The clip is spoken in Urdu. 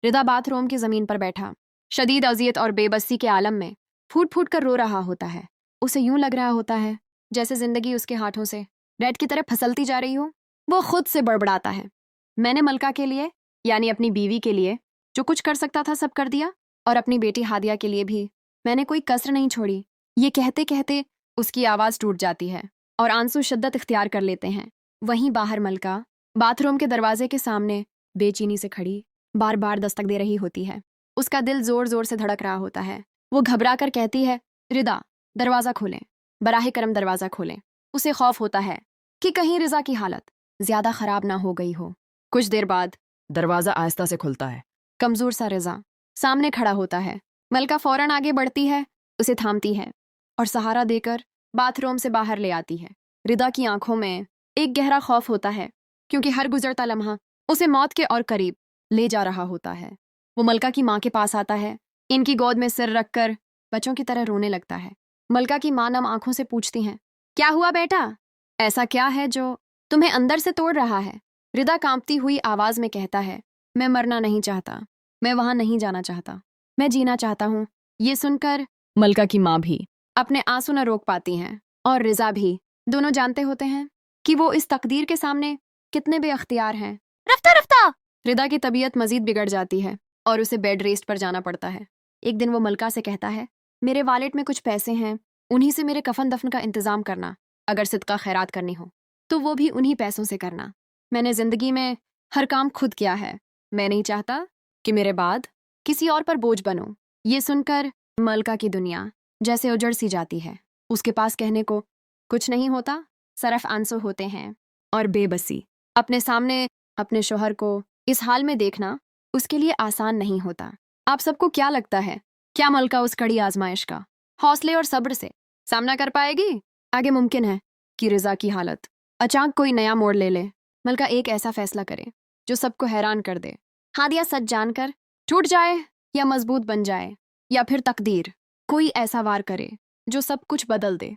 رضا باتھ روم کی زمین پر بیٹھا شدید اذیت اور بے بسی کے عالم میں پھوٹ پھوٹ کر رو رہا ہوتا ہے۔ اسے یوں لگ رہا ہوتا ہے جیسے زندگی اس کے ہاتھوں سے ریت کی طرح پھسلتی جا رہی ہو۔ وہ خود سے بڑبڑاتا ہے، میں نے ملکہ کے لیے، یعنی اپنی بیوی کے لیے، جو کچھ کر سکتا تھا سب کر دیا، اور اپنی بیٹی ہادیہ کے لیے بھی میں نے کوئی کسر نہیں چھوڑی۔ یہ کہتے کہتے اس کی آواز ٹوٹ جاتی ہے اور آنسو شدت اختیار کر لیتے ہیں۔ وہیں باہر ملکہ باتھ روم کے دروازے کے سامنے بے چینی سے کھڑی بار بار دستک دے رہی ہوتی ہے۔ اس کا دل زور زور سے دھڑک رہا ہوتا ہے۔ وہ گھبرا کر کہتی ہے، رضا دروازہ کھولیں، براہ کرم دروازہ کھولیں۔ اسے خوف ہوتا ہے کہ کہیں رضا کی حالت زیادہ خراب نہ ہو گئی ہو۔ کچھ دیر بعد دروازہ آہستہ سے کھلتا ہے۔ کمزور سا رضا سامنے کھڑا ہوتا ہے۔ ملکہ فوراً آگے بڑھتی ہے، اسے تھامتی ہے اور سہارا دے کر باتھ روم سے باہر لے آتی ہے۔ رضا کی آنکھوں میں ایک گہرا خوف ہوتا ہے کیونکہ ہر گزرتا لمحہ اسے موت کے اور قریب لے جا رہا ہوتا ہے۔ وہ ملکہ کی ماں کے پاس آتا ہے، ان کی گود میں سر رکھ کر بچوں کی طرح رونے لگتا ہے۔ ملکہ کی ماں نم آنکھوں سے پوچھتی ہیں، کیا ہوا بیٹا؟ ایسا کیا ہے جو تمہیں اندر سے توڑ رہا ہے؟ رضا کانپتی ہوئی آواز میں کہتا ہے، میں مرنا نہیں چاہتا، میں وہاں نہیں جانا چاہتا، میں جینا چاہتا ہوں۔ یہ سن کر ملکہ کی ماں بھی اپنے آنسو نہ روک پاتی ہیں اور رضا بھی، دونوں جانتے ہوتے ہیں کہ وہ اس تقدیر کے سامنے کتنے بے اختیار ہیں۔ رفتہ رفتہ رضا کی طبیعت مزید بگڑ جاتی ہے اور اسے بیڈ ریسٹ پر جانا پڑتا ہے۔ ایک دن وہ ملکہ سے کہتا ہے، میرے والیٹ میں کچھ پیسے ہیں، انہی سے میرے کفن دفن کا انتظام کرنا، اگر صدقہ خیرات کرنی ہو تو وہ بھی انہی پیسوں سے کرنا۔ میں نے زندگی میں ہر کام خود کیا ہے، میں نہیں چاہتا کہ میرے بعد کسی اور پر بوجھ بنوں۔ یہ سن کر ملکہ کی دنیا جیسے اجڑ سی جاتی ہے۔ اس کے پاس کہنے کو کچھ نہیں ہوتا، صرف آنسو ہوتے ہیں اور بے بسی۔ اپنے سامنے اپنے شوہر کو اس حال میں دیکھنا اس کے لیے آسان نہیں ہوتا۔ آپ سب کو کیا لگتا ہے، کیا ملکہ اس کڑی آزمائش کا حوصلے اور صبر سے سامنا کر پائے گی؟ آگے ممکن ہے کہ رضا کی حالت اچانک کوئی نیا موڑ لے لے، ملکہ ایک ایسا فیصلہ کرے جو سب کو حیران کر دے۔ ہادیہ سچ جان کر ٹوٹ جائے یا مضبوط بن جائے، یا پھر تقدیر کوئی ایسا وار کرے جو سب کچھ بدل دے۔